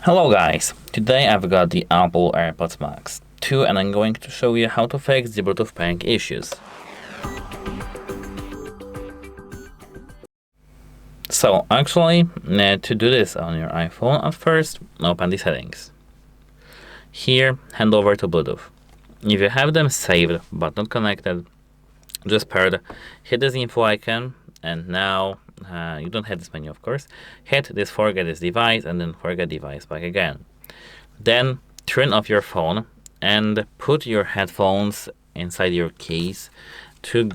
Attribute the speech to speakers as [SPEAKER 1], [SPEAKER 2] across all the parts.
[SPEAKER 1] Hello guys, today I've got the Apple AirPods Max 2 and I'm going to show you how to fix the Bluetooth pairing issues. So actually, to do this on your iPhone, at first open the settings. Here, hand over to Bluetooth. If you have them saved but not connected, just paired, hit this info icon, and now you don't have this menu of course. Hit this forget this device and then forget device back again. Then turn off your phone and put your headphones inside your case to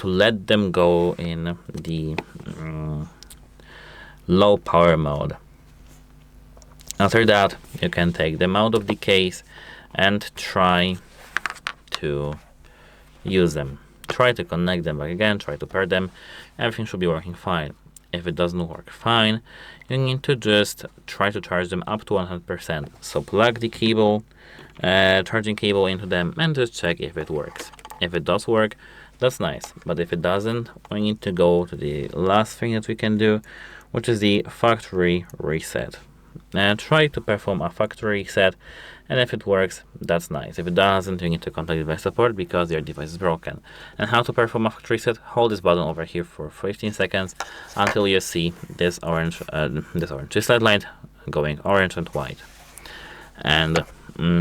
[SPEAKER 1] let them go in the low power mode. After that, you can take them out of the case and try to use them. Try to connect them back again, try to pair them. Everything should be working fine. If it doesn't work fine, you need to just try to charge them up to 100%. So plug the cable, charging cable into them and just check if it works. If it does work, that's nice. But if it doesn't, we need to go to the last thing that we can do, which is the factory reset. Try to perform a factory reset, and if it works, that's nice. If it doesn't, you need to contact device support because your device is broken. And how to perform a factory reset? Hold this button over here for 15 seconds until you see this orange slide light going orange and white. And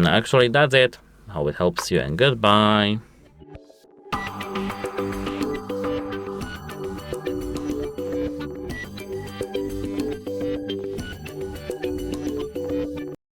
[SPEAKER 1] actually that's it. Hope it helps you and goodbye.